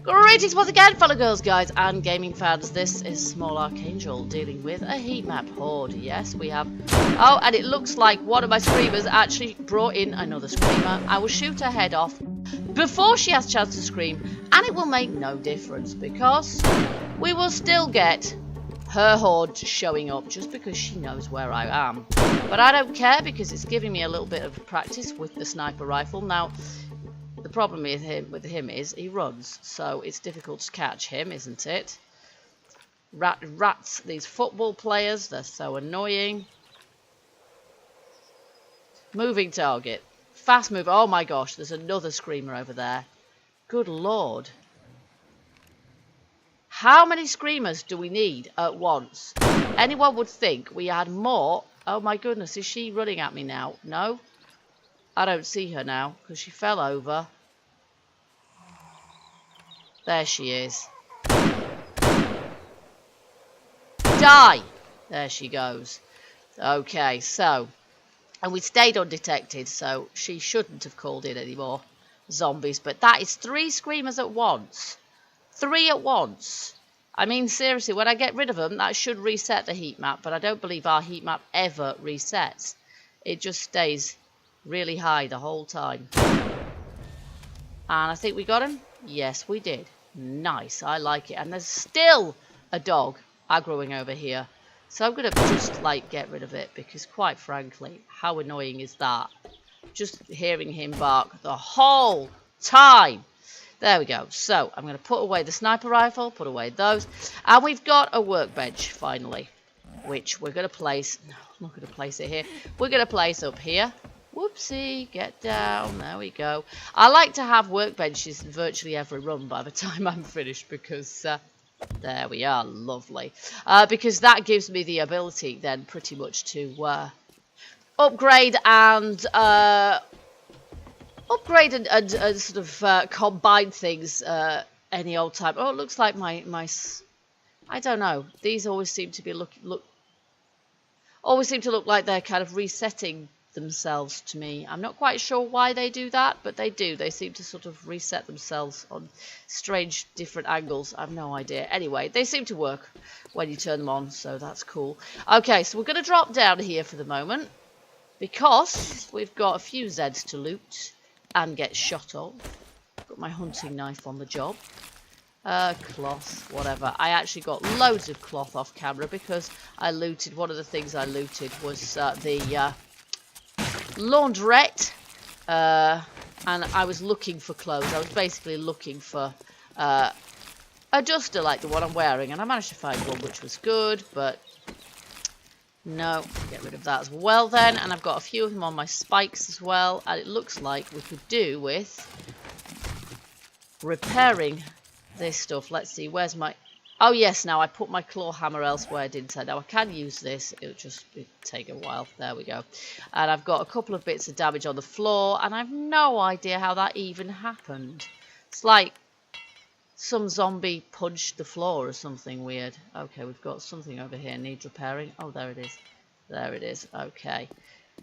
Greetings once again, fellow girls, guys, and gaming fans. This is Small Archangel dealing with a heat map horde. Yes, we have... Oh, and it looks like one of my screamers actually brought in another screamer. I will shoot her head off before she has a chance to scream, and it will make no difference because we will still get her horde showing up just because she knows where I am. But I don't care because it's giving me a little bit of practice with the sniper rifle. Now, the problem with him is he runs, so it's difficult to catch him, isn't it? Rats, these football players, they're so annoying. Moving target. Fast move. Oh my gosh, there's another screamer over there. Good lord. How many screamers do we need at once? Anyone would think we had more. Oh my goodness, is she running at me now? No? I don't see her now because she fell over. There she is. Die! There she goes. Okay, so. And we stayed undetected, so she shouldn't have called in any more zombies. But that is 3 screamers at once. 3 at once. I mean, seriously, when I get rid of them, that should reset the heat map. But I don't believe our heat map ever resets. It just stays really high the whole time. And I think we got him. Yes, we did. Nice. I like it. And there's still a dog aggroing over here. So I'm going to just, like, get rid of it. Because, quite frankly, how annoying is that? Just hearing him bark the whole time. There we go. So, I'm going to put away the sniper rifle. Put away those. And we've got a workbench, finally. Which we're going to place... No, I'm not going to place it here. We're going to place up here. Whoopsie, get down, there we go. I like to have workbenches in virtually every run by the time I'm finished because, there we are, lovely. Because that gives me the ability then pretty much to upgrade and sort of combine things any old time. Oh, it looks like my I don't know, these always seem to be always seem to look like they're kind of resetting themselves to me. I'm not quite sure why they do that, but they do. They seem to sort of reset themselves on strange different angles. I have no idea. Anyway, they seem to work when you turn them on, so that's cool. Okay, so we're going to drop down here for the moment because we've got a few Zeds to loot and get shot off. Got my hunting knife on the job. Cloth, whatever. I actually got loads of cloth off camera because I looted. One of the things I looted was the laundrette, and I was looking for clothes. I was basically looking for a duster like the one I'm wearing, and I managed to find one which was good, but no, get rid of that as well then. And I've got a few of them on my spikes as well, and it looks like we could do with repairing this stuff. Let's see, where's my... Oh yes, now I put my claw hammer elsewhere, didn't I? Now I can use this, it'll take a while. There we go. And I've got a couple of bits of damage on the floor, and I've no idea how that even happened. It's like some zombie punched the floor or something weird. Okay, we've got something over here, needs repairing. Oh, there it is. There it is, okay.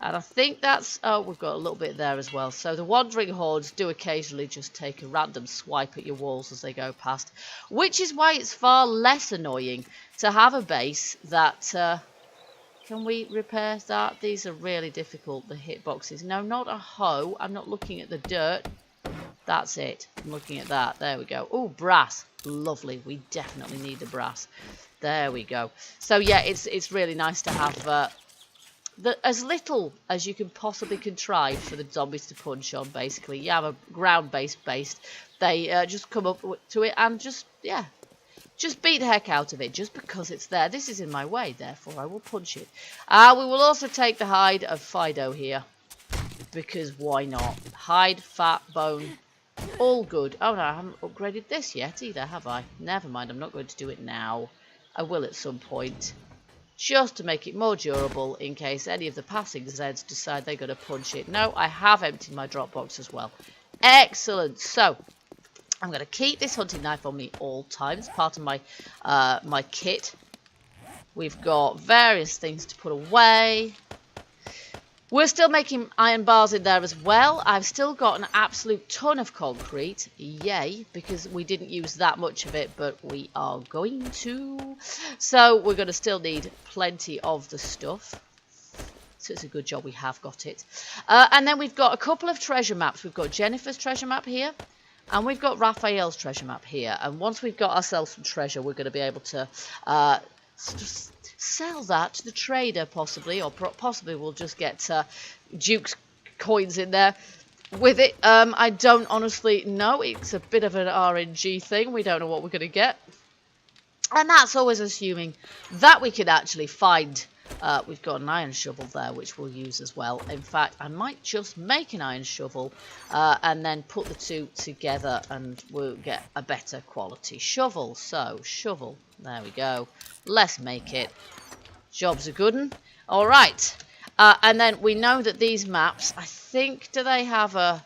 And I think that's... Oh, we've got a little bit there as well. So the wandering hordes do occasionally just take a random swipe at your walls as they go past. Which is why it's far less annoying to have a base that... can we repair that? These are really difficult, the hitboxes. No, not a hoe. I'm not looking at the dirt. That's it. I'm looking at that. There we go. Oh, brass. Lovely. We definitely need the brass. There we go. So, yeah, it's really nice to have... as little as you can possibly contrive for the zombies to punch on, basically. You have a ground-based base. They just come up to it and just, yeah, just beat the heck out of it just because it's there. This is in my way, therefore I will punch it. We will also take the hide of Fido here because why not? Hide, fat, bone, all good. Oh, no, I haven't upgraded this yet either, have I? Never mind, I'm not going to do it now. I will at some point. Just to make it more durable in case any of the passing Zeds decide they're going to punch it. No, I have emptied my drop box as well. Excellent. So, I'm going to keep this hunting knife on me all times. Part of my my kit. We've got various things to put away. We're still making iron bars in there as well. I've still got an absolute ton of concrete. Yay, because we didn't use that much of it, but we are going to. So we're going to still need plenty of the stuff. So it's a good job we have got it. And then we've got a couple of treasure maps. We've got Jennifer's treasure map here. And we've got Raphael's treasure map here. And once we've got ourselves some treasure, we're going to be able to sell that to the trader, possibly. Or possibly we'll just get Duke's coins in there with it. I don't honestly know. It's a bit of an RNG thing. We don't know what we're going to get. And that's always assuming that we can actually find... we've got an iron shovel there, which we'll use as well. In fact, I might just make an iron shovel and then put the two together and we'll get a better quality shovel. So, shovel. There we go. Let's make it. Job's a good one. All right. And then we know that these maps, I think, do they have a...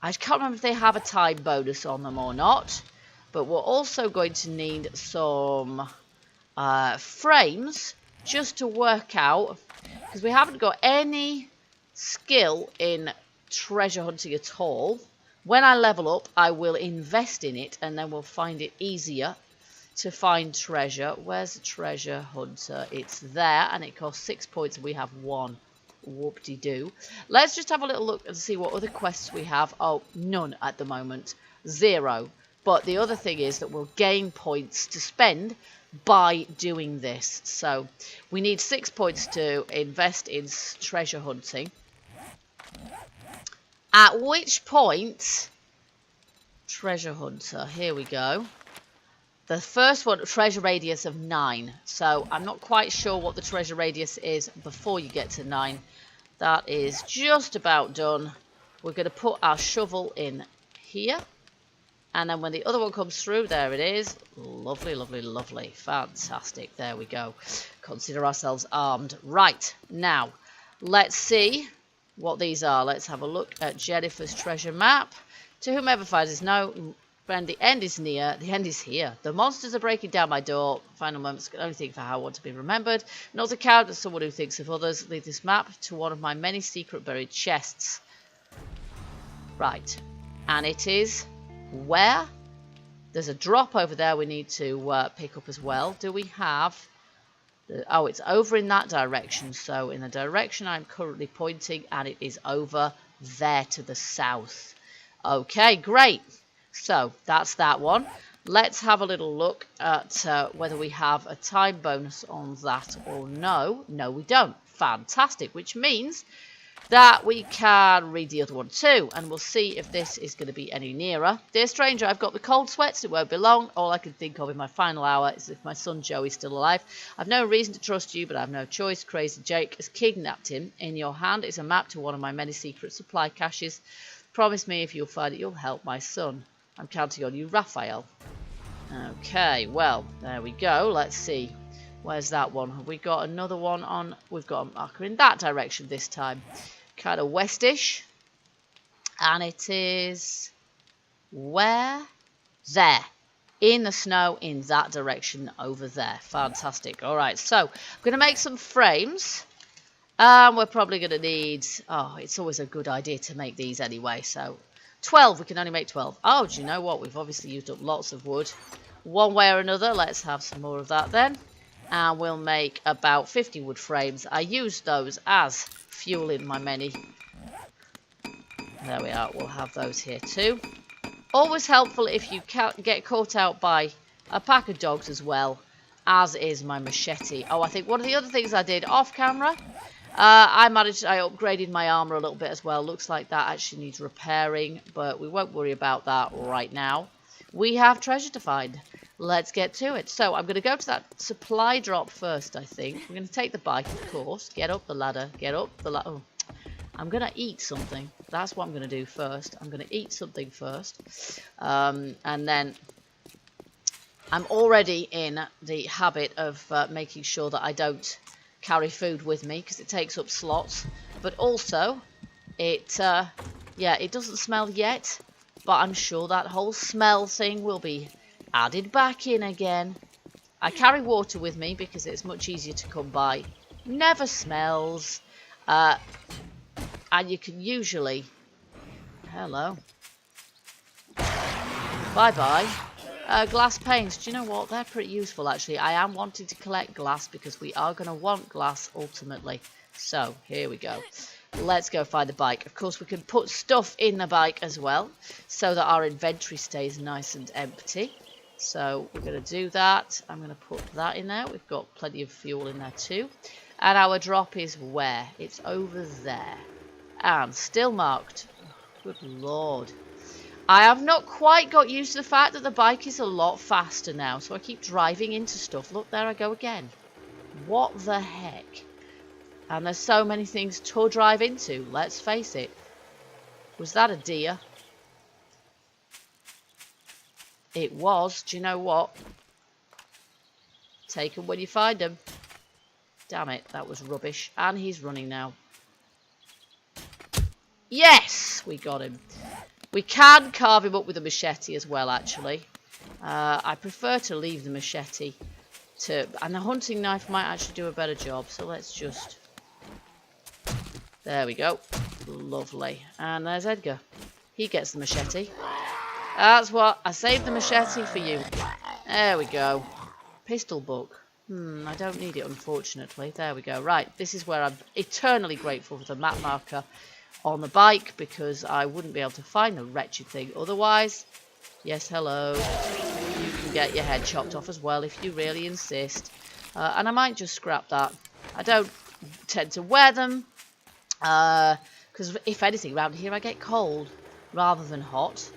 I can't remember if they have a time bonus on them or not. But we're also going to need some frames just to work out, because we haven't got any skill in treasure hunting at all. When I level up, I will invest in it, and then we'll find it easier to find treasure. Where's the treasure hunter? It's there, and it costs 6 points, and we have 1. Whoop-de-doo. Let's just have a little look and see what other quests we have. Oh, none at the moment. 0. But the other thing is that we'll gain points to spend by doing this. So we need 6 points to invest in treasure hunting. At which point, treasure hunter, here we go. The first one, treasure radius of 9. So I'm not quite sure what the treasure radius is before you get to 9. That is just about done. We're going to put our shovel in here. And then when the other one comes through, there it is. Lovely, lovely, lovely. Fantastic. There we go. Consider ourselves armed. Right. Now, let's see what these are. Let's have a look at Jennifer's treasure map. To whomever finds us, no, friend, the end is near. The end is here. The monsters are breaking down my door. Final moments can only think for how I want to be remembered. Not a coward, but someone who thinks of others. Leave this map to one of my many secret buried chests. Right. And it is... where? There's a drop over there we need to pick up as well. Do we have... oh, it's over in that direction. So in the direction I'm currently pointing, and it is over there to the south. Okay, great. So that's that one. Let's have a little look at whether we have a time bonus on that or no. No, we don't. Fantastic, which means that we can read the other one too, and we'll see if this is going to be any nearer. Dear stranger, I've got the cold sweats, it won't be long. All I can think of in my final hour is if my son Joey's still alive. I've no reason to trust you, but I've no choice. Crazy Jake has kidnapped him. In your hand is a map to one of my many secret supply caches. Promise me if you'll find it, you'll help my son. I'm counting on you, Raphael. Okay, well, there we go. Let's see. Where's that one? Have we got another one on? We've got a marker in that direction this time. Kind of westish. And it is... where? There. In the snow, in that direction over there. Fantastic. Alright, so I'm going to make some frames. We're probably going to need... oh, it's always a good idea to make these anyway. So 12. We can only make 12. Oh, do you know what? We've obviously used up lots of wood. One way or another. Let's have some more of that then. And we'll make about 50 wood frames. I use those as fuel in my many. There we are. We'll have those here too. Always helpful if you get caught out by a pack of dogs as well, as is my machete. Oh, I think one of the other things I did off camera, I upgraded my armor a little bit as well. Looks like that actually needs repairing, but we won't worry about that right now. We have treasure to find. Let's get to it. So I'm going to go to that supply drop first, I think. I'm going to take the bike, of course. Get up the ladder. Get up the ladder. Oh, I'm going to eat something. That's what I'm going to do first. I'm going to eat something first. And then I'm already in the habit of making sure that I don't carry food with me because it takes up slots. But also, it doesn't smell yet. But I'm sure that whole smell thing will be added back in again. I carry water with me because it's much easier to come by. Never smells. And you can usually... Hello. Bye-bye. Glass panes. Do you know what? They're pretty useful, actually. I am wanting to collect glass because we are going to want glass ultimately. So, here we go. Let's go find the bike. Of course, we can put stuff in the bike as well so that our inventory stays nice and empty. So, we're going to do that. I'm going to put that in there. We've got plenty of fuel in there too. And our drop is where? It's over there. And still marked. Good lord. I have not quite got used to the fact that the bike is a lot faster now. So I keep driving into stuff. Look, there I go again. What the heck? And there's so many things to drive into. Let's face it. Was that a deer? It was. Do you know what? Take them when you find them. Damn it, that was rubbish. And he's running now. Yes! We got him. We can carve him up with a machete as well, actually. I prefer to leave the machete to... And the hunting knife might actually do a better job. So let's just... There we go. Lovely. And there's Edgar. He gets the machete. That's what... I saved the machete for you. There we go. Pistol book. I don't need it, unfortunately. There we go. Right, this is where I'm eternally grateful for the map marker on the bike, because I wouldn't be able to find the wretched thing otherwise. Yes, hello. You can get your head chopped off as well if you really insist. And I might just scrap that. I don't tend to wear them, because if anything, around here I get cold rather than hot.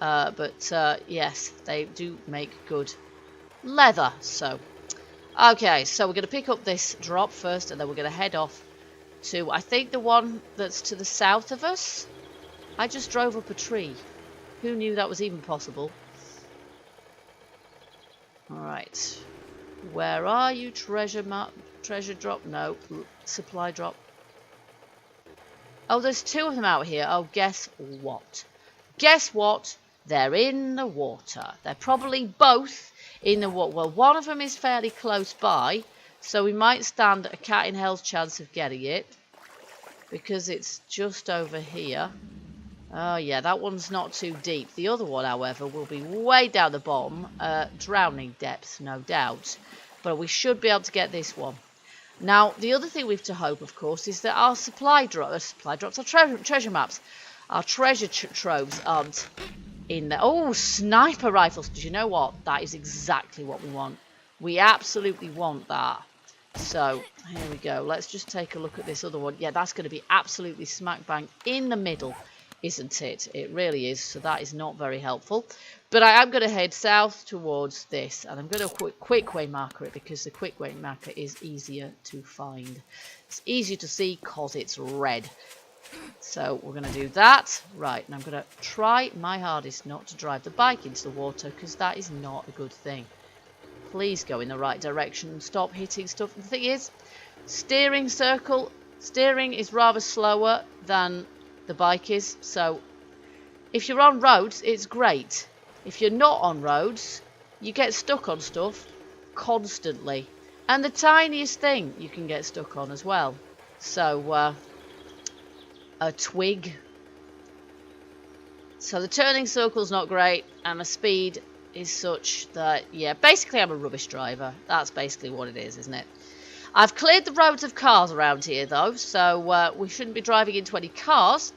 But yes, they do make good leather, so... Okay, so we're going to pick up this drop first, and then we're going to head off to, I think, the one that's to the south of us. I just drove up a tree. Who knew that was even possible? Alright. Where are you, treasure drop? No. Supply drop. Oh, there's two of them out here. Oh, guess what? Guess what? They're in the water. They're probably both in the water. Well, one of them is fairly close by, so we might stand a cat in hell's chance of getting it, because it's just over here. Oh yeah, that one's not too deep. The other one, however, will be way down the bottom, drowning depth, no doubt. But we should be able to get this one. Now, the other thing we've to hope, of course, is that our treasure maps, our treasure troves aren't in there. Oh, sniper rifles. Did you know what? That is exactly what we want. We absolutely want that. So, here we go. Let's just take a look at this other one. Yeah, that's going to be absolutely smack bang in the middle, isn't it? It really is. So that is not very helpful. But I am going to head south towards this. And I'm going to quick way marker it, because the quick way marker is easier to find. It's easier to see because it's red. So we're going to do that. Right, and I'm going to try my hardest not to drive the bike into the water, because that is not a good thing. Please go in the right direction and stop hitting stuff. The thing is, steering is rather slower than the bike is. So if you're on roads, it's great. If you're not on roads, you get stuck on stuff constantly. And the tiniest thing you can get stuck on as well. So, a twig. So the turning circle's not great, and the speed is such that, yeah, basically I'm a rubbish driver. That's basically what it is, isn't it? I've cleared the roads of cars around here, though, so we shouldn't be driving into any cars.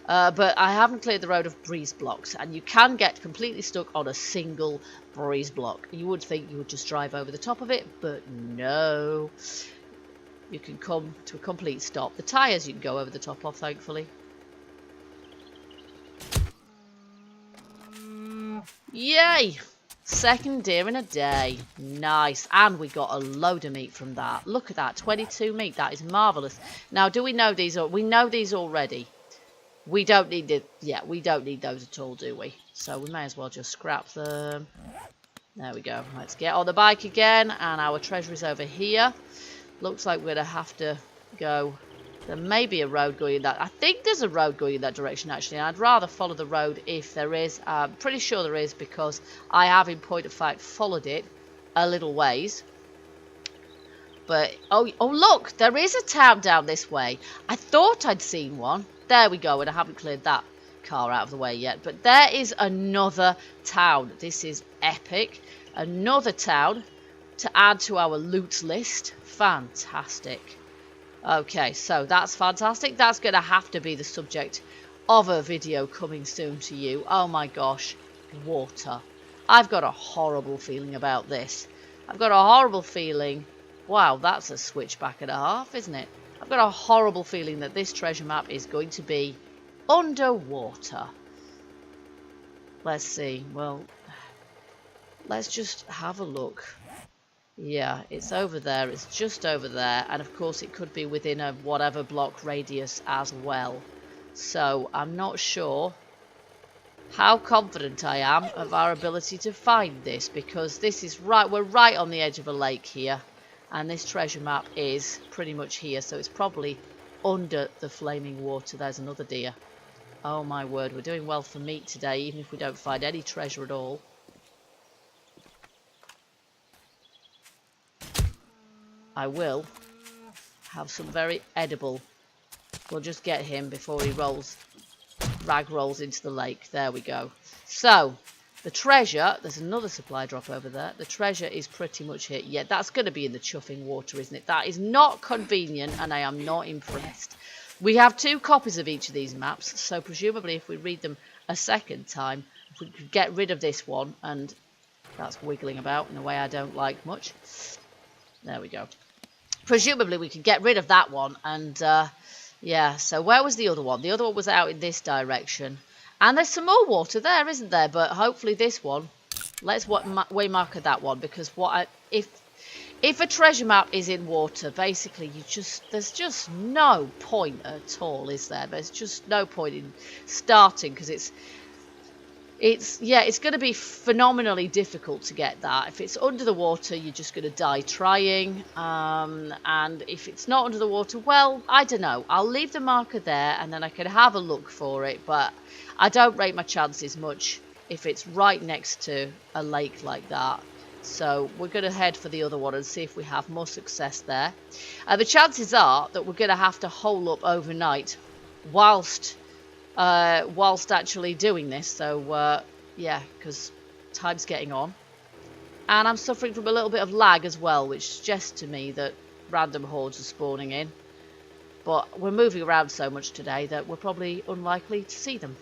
But I haven't cleared the road of breeze blocks, and you can get completely stuck on a single breeze block. You would think you would just drive over the top of it, but no. You can come to a complete stop. The tyres you can go over the top of, thankfully. Yay! Second deer in a day. Nice. And we got a load of meat from that. Look at that. 22 meat. That is marvellous. Now, do we know these? We know these already. We don't need it. Yeah, we don't need those at all, do we? So we may as well just scrap them. There we go. Let's get on the bike again. And our treasure is over here. Looks like we're going to have to go. There may be a road going in that. I think there's a road going in that direction, actually. And I'd rather follow the road if there is. I'm pretty sure there is, because I have, in point of fact, followed it a little ways. But, oh, look, there is a town down this way. I thought I'd seen one. There we go, and I haven't cleared that car out of the way yet. But there is another town. This is epic. Another town to add to our loot list. Fantastic. Okay, so that's fantastic. That's going to have to be the subject of a video coming soon to you. Oh my gosh, water. I've got a horrible feeling about this. I've got a horrible feeling. Wow, that's a switchback and a half, isn't it? I've got a horrible feeling that this treasure map is going to be underwater. Let's see. Well, let's just have a look. Yeah, it's over there. It's just over there. And of course, it could be within a whatever block radius as well. So I'm not sure how confident I am of our ability to find this, because this is right, we're right on the edge of a lake here, and this treasure map is pretty much here, so it's probably under the flaming water. There's another deer. Oh my word, we're doing well for meat today, even if we don't find any treasure at all. I will have some very edible. We'll just get him before he rag rolls into the lake. There we go. So the treasure, there's another supply drop over there. The treasure is pretty much here. Yeah, that's going to be in the chuffing water, isn't it? That is not convenient, and I am not impressed. We have 2 copies of each of these maps, so presumably if we read them a second time, if we could get rid of this one, and that's wiggling about in a way I don't like much. There we go. Presumably we could get rid of that one, and yeah, so where was the other one? The other one was out in this direction. And there's some more water there, isn't there? But hopefully this one, let's waymarker that one, because if a treasure map is in water, basically there's just no point at all, is there? There's just no point in starting, because it's going to be phenomenally difficult to get that. If it's under the water, you're just going to die trying. And if it's not under the water, well, I don't know. I'll leave the marker there, and then I can have a look for it. But I don't rate my chances much if it's right next to a lake like that. So we're going to head for the other one and see if we have more success there. The chances are that we're going to have to hole up overnight whilst actually doing this. So yeah, because time's getting on, and I'm suffering from a little bit of lag as well, which suggests to me that random hordes are spawning in. But we're moving around so much today that we're probably unlikely to see them.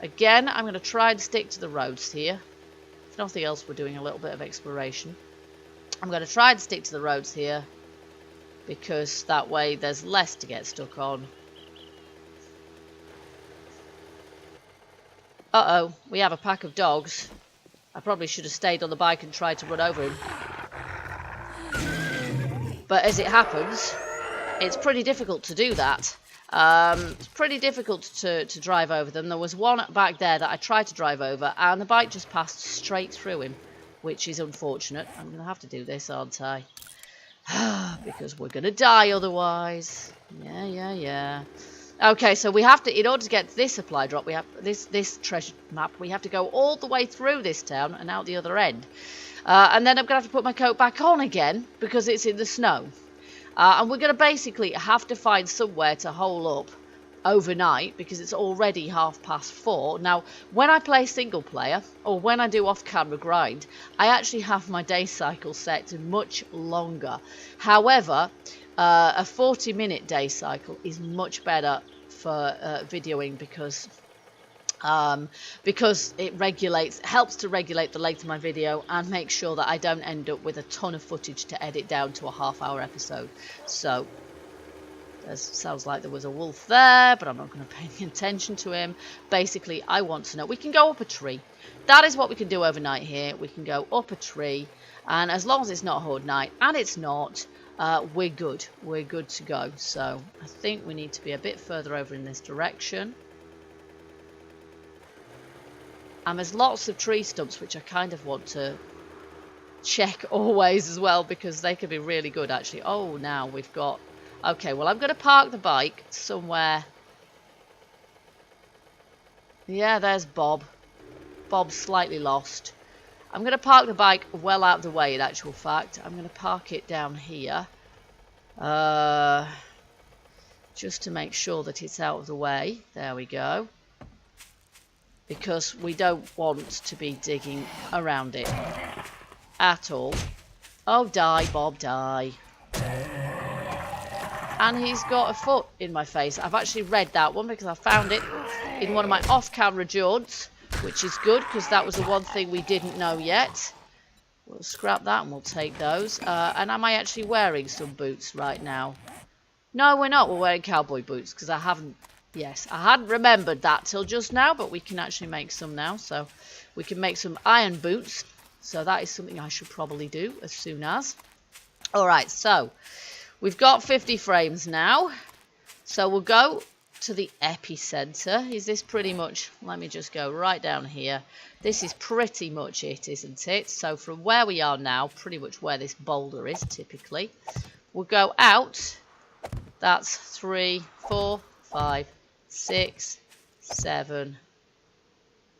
Again, I'm going to try and stick to the roads here. If nothing else, we're doing a little bit of exploration. I'm going to try and stick to the roads here, because that way there's less to get stuck on. Uh-oh, we have a pack of dogs. I probably should have stayed on the bike and tried to run over him. But as it happens, it's pretty difficult to do that. It's pretty difficult to drive over them. There was one back there that I tried to drive over, and the bike just passed straight through him, which is unfortunate. I'm going to have to do this, aren't I? Because we're going to die otherwise. Yeah. Okay, so we have to, in order to get this supply drop, we have this treasure map, we have to go all the way through this town and out the other end. And then I'm going to have to put my coat back on again because it's in the snow. And we're going to basically have to find somewhere to hole up overnight because it's already 4:30. Now, when I play single player or when I do off-camera grind, I actually have my day cycle set to much longer. However, a 40-minute day cycle is much better for videoing because it helps to regulate the length of my video and make sure that I don't end up with a ton of footage to edit down to a half-hour episode. So sounds like there was a wolf there, but I'm not going to pay any attention to him. Basically, I want to know. We can go up a tree. That is what we can do overnight here. We can go up a tree, and as long as it's not horde night, and it's not, we're good. We're good to go. So I think we need to be a bit further over in this direction. And there's lots of tree stumps which I kind of want to check always as well, because they could be really good actually. Oh, now we've got... Okay, well, I'm going to park the bike somewhere. Yeah, there's Bob. Bob's slightly lost. I'm going to park the bike well out of the way, in actual fact. I'm going to park it down here. Just to make sure that it's out of the way. There we go. Because we don't want to be digging around it at all. Oh, die, Bob, die. And he's got a foot in my face. I've actually read that one because I found it in one of my off-camera jaunts, which is good because that was the one thing we didn't know yet. We'll scrap that and we'll take those. And am I actually wearing some boots right now? No, we're not. We're wearing cowboy boots because I haven't... Yes, I hadn't remembered that till just now, but we can actually make some now. So we can make some iron boots. So that is something I should probably do as soon as. Alright, so we've got 50 frames now. So we'll go to the epicenter. Is this pretty much... Let me just go right down here. This is pretty much it, isn't it? So from where we are now, pretty much where this boulder is typically, we'll go out. That's 3, 4, 5, 6, 7,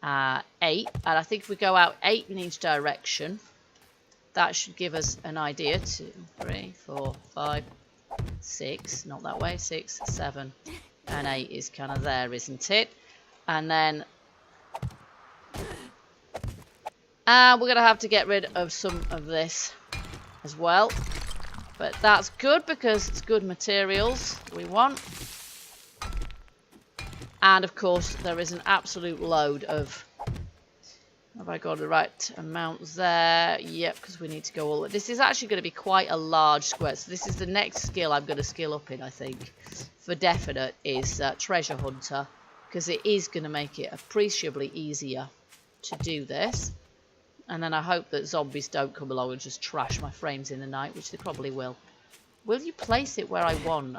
8. And I think if we go out 8 in each direction, that should give us an idea. 2, 3, 4, 5, 6. Not that way. 6, 7, and 8 is kind of there, isn't it? And then we're going to have to get rid of some of this as well. But that's good because it's good materials we want. And of course there is an absolute load of... Have I got the right amount there? Yep, because we need to go all... This is actually going to be quite a large square. So this is the next skill I'm going to skill up in, I think. For definite is Treasure Hunter. Because it is going to make it appreciably easier to do this. And then I hope that zombies don't come along and just trash my frames in the night, which they probably will. Will you place it where I want?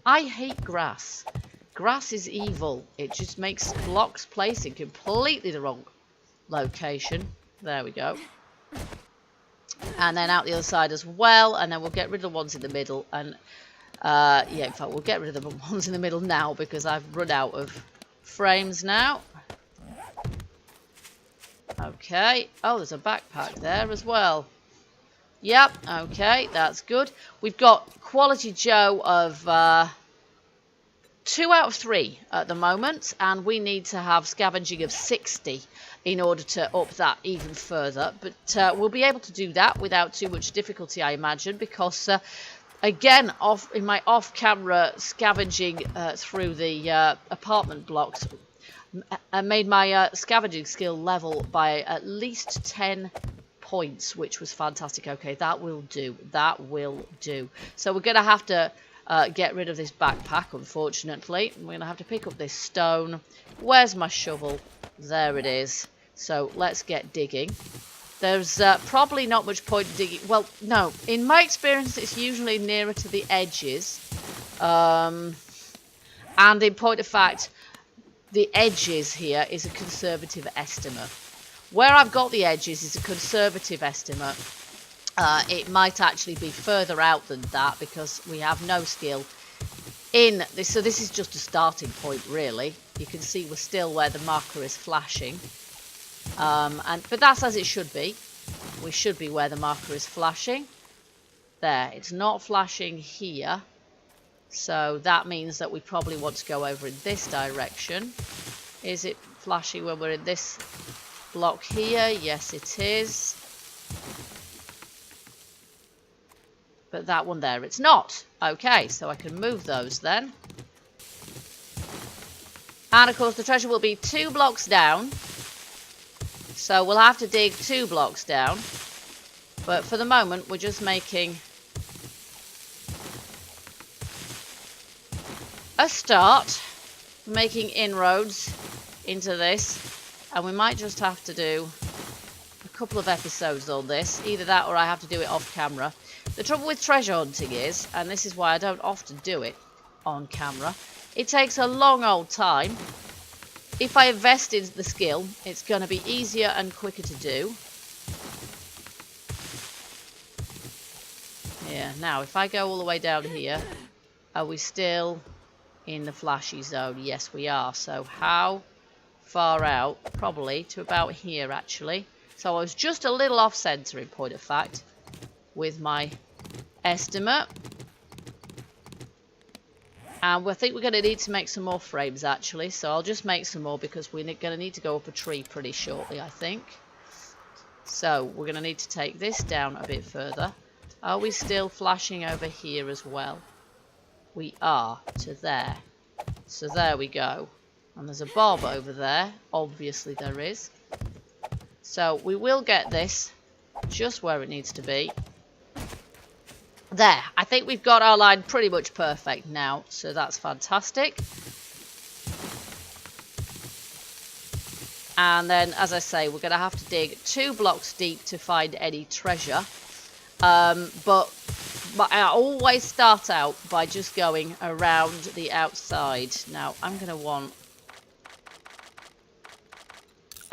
I hate grass. Grass is evil. It just makes blocks placing completely the wrong location. There we go. And then out the other side as well. And then we'll get rid of the ones in the middle. And yeah, in fact, we'll get rid of the ones in the middle now because I've run out of frames now. Okay. Oh, there's a backpack there as well. Yep. Okay, that's good. We've got Quality Joe of 2 out of 3 at the moment, and we need to have scavenging of 60 in order to up that even further. But we'll be able to do that without too much difficulty, I imagine, because again, in my off-camera scavenging through the apartment blocks, I made my scavenging skill level by at least 10 points, which was fantastic. Okay, that will do. That will do. So we're going to have to get rid of this backpack, unfortunately. We're going to have to pick up this stone. Where's my shovel? There it is. So let's get digging. There's probably not much point in digging. Well, no. In my experience, it's usually nearer to the edges. And in point of fact, the edges here is a conservative estimate. Where I've got the edges is a conservative estimate. It might actually be further out than that because we have no skill in this. So this is just a starting point, really. You can see we're still where the marker is flashing. But that's as it should be. We should be where the marker is flashing. There, it's not flashing here. So that means that we probably want to go over in this direction. Is it flashing when we're in this block here? Yes, it is. But that one there, it's not. Okay, so I can move those then. And of course the treasure will be 2 blocks down. So we'll have to dig 2 blocks down. But for the moment, we're just making a start. Making inroads into this. And we might just have to do a couple of episodes on this. Either that or I have to do it off camera. The trouble with treasure hunting is, and this is why I don't often do it on camera, it takes a long old time. If I invest in the skill, it's going to be easier and quicker to do. Yeah, now if I go all the way down here, are we still in the flashy zone? Yes, we are. So how far out? Probably to about here, actually. So I was just a little off centre in point of fact with my estimate. And I think we're going to need to make some more frames actually. So I'll just make some more because we're going to need to go up a tree pretty shortly, I think. So we're going to need to take this down a bit further. Are we still flashing over here as well? We are, to there. So there we go. And there's a bob over there. Obviously there is. So we will get this just where it needs to be. There. I think we've got our line pretty much perfect now. So that's fantastic. And then, as I say, we're going to have to dig 2 blocks deep to find any treasure. But I always start out by just going around the outside. Now, I'm going to want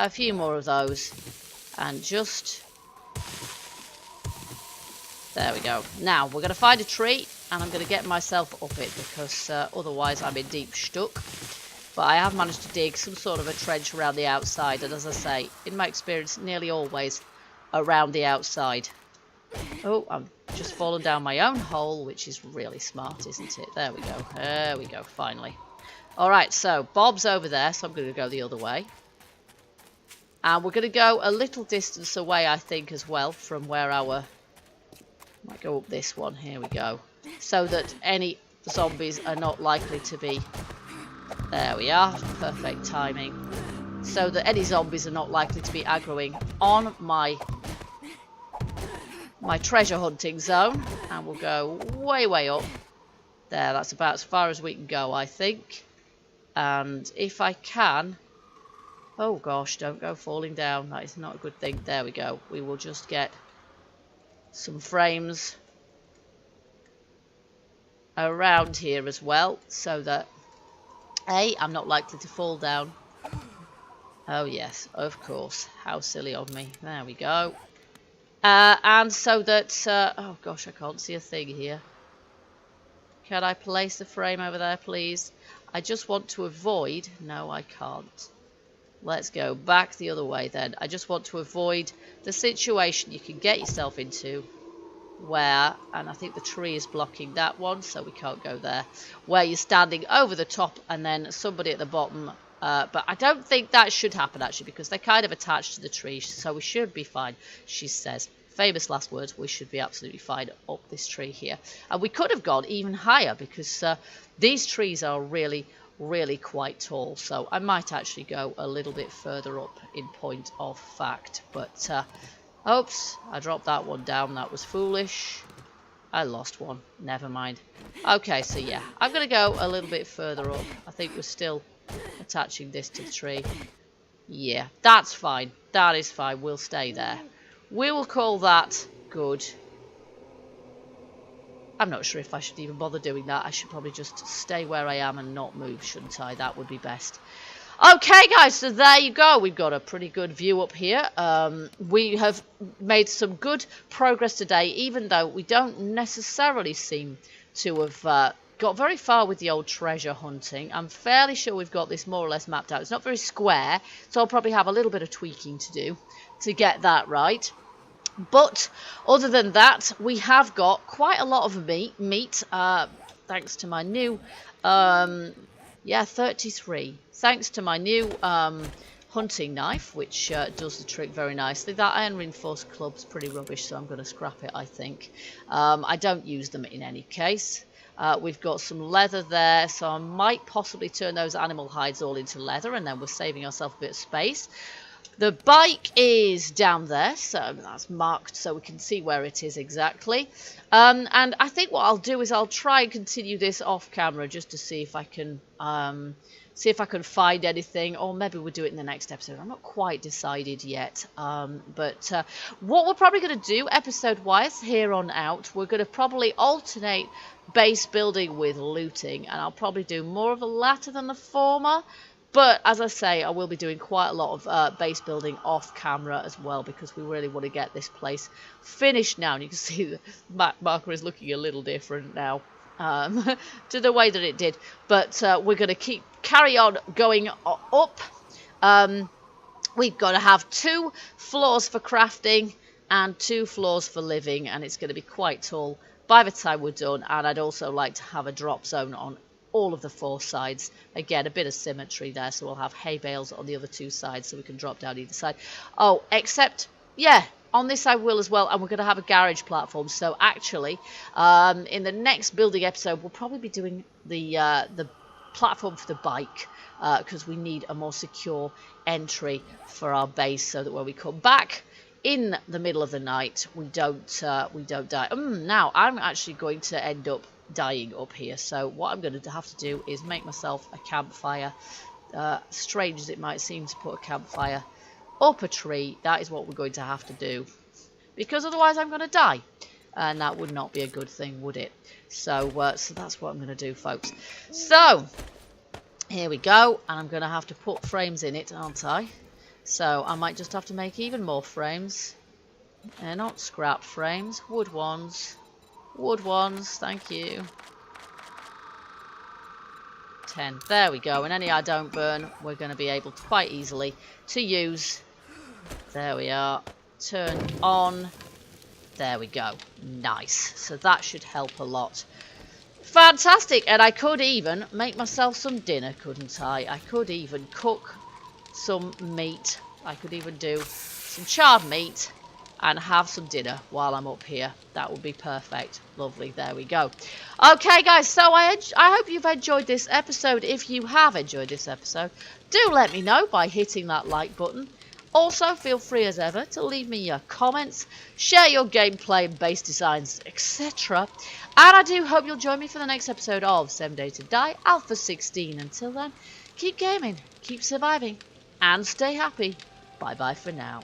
a few more of those. And just... there we go. Now, we're going to find a tree. And I'm going to get myself up it because otherwise I'm in deep stuck. But I have managed to dig some sort of a trench around the outside. And as I say, in my experience, nearly always around the outside. Oh, I'm just fallen down my own hole, which is really smart, isn't it? There we go. There we go, finally. Alright, so Bob's over there, so I'm going to go the other way. And we're going to go a little distance away, I think, as well, from where our... might go up this one. Here we go. So that any zombies are not likely to be... there we are. Perfect timing. So that any zombies are not likely to be aggroing on my treasure hunting zone. And we'll go way up. There, that's about as far as we can go, I think. And if I can... oh gosh, don't go falling down. That is not a good thing. There we go. We will just get some frames around here as well. So that... A, I'm not likely to fall down. Oh yes, of course. How silly of me. There we go. And so that... oh gosh, I can't see a thing here. Can I place the frame over there, please? I just want to avoid... no, I can't. Let's go back the other way then. I just want to avoid the situation you can get yourself into where, and I think the tree is blocking that one, so we can't go there, where you're standing over the top and then somebody at the bottom. But I don't think that should happen actually, because they're kind of attached to the tree, so we should be fine, she says. Famous last words, we should be absolutely fine up this tree here. And we could have gone even higher because these trees are really quite tall, so I might actually go a little bit further up in point of fact. But oops, I dropped that one down. That was foolish. I lost one. Never mind. Okay, so yeah, I'm going to go a little bit further up. I think we're still attaching this to the tree. Yeah, that's fine. That is fine. We'll stay there. We will call that good. I'm not sure if I should even bother doing that. I should probably just stay where I am and not move, shouldn't I? That would be best. Okay, guys, so there you go. We've got a pretty good view up here. We have made some good progress today, even though we don't necessarily seem to have got very far with the old treasure hunting. I'm fairly sure we've got this more or less mapped out. It's not very square, so I'll probably have a little bit of tweaking to do to get that right. But other than that, we have got quite a lot of meat thanks to my new, 33. Thanks to my new hunting knife, which does the trick very nicely. That iron reinforced club's pretty rubbish, so I'm going to scrap it, I think. I don't use them in any case. We've got some leather there, so I might possibly turn those animal hides all into leather, and then we're saving ourselves a bit of space. The bike is down there, so that's marked so we can see where it is exactly. And I think what I'll do is I'll try and continue this off camera just to see if I can find anything, or maybe we'll do it in the next episode. I'm not quite decided yet. But what we're probably going to do episode-wise here on out, we're going to probably alternate base building with looting, and I'll probably do more of the latter than the former. But as I say, I will be doing quite a lot of base building off camera as well, because we really want to get this place finished now. And you can see the map marker is looking a little different now to the way that it did. But we're going to carry on going up. we've got to have 2 floors for crafting and 2 floors for living, and it's going to be quite tall by the time we're done. And I'd also like to have a drop zone on all of the 4 sides. Again, a bit of symmetry there, so we'll have hay bales on the other 2 sides so we can drop down either side. Oh, except, yeah, on this side will as well, and we're going to have a garage platform. So actually, in the next building episode, we'll probably be doing the platform for the bike, because we need a more secure entry for our base, so that when we come back in the middle of the night, we don't die. Now I'm actually going to end up dying up here, so what I'm going to have to do is make myself a campfire. Strange as it might seem to put a campfire up a tree, that is what we're going to have to do, because otherwise I'm going to die, and that would not be a good thing, would it? So so that's what I'm going to do, folks. So here we go, and I'm going to have to put frames in it, aren't I? So I might just have to make even more frames. They're not scrap frames, wood ones. Wood ones, thank you. 10. There we go. And any I don't burn, we're going to be able to quite easily to use. There we are. Turn on. There we go. Nice. So that should help a lot. Fantastic. And I could even make myself some dinner, couldn't I? I could even cook some meat. I could even do some charred meat and have some dinner while I'm up here. That would be perfect. Lovely. There we go. Okay, guys. So I hope you've enjoyed this episode. If you have enjoyed this episode, do let me know by hitting that like button. Also, feel free as ever to leave me your comments, share your gameplay and base designs, etc. And I do hope you'll join me for the next episode of 7 Days to Die Alpha 16. Until then, keep gaming, keep surviving, and stay happy. Bye-bye for now.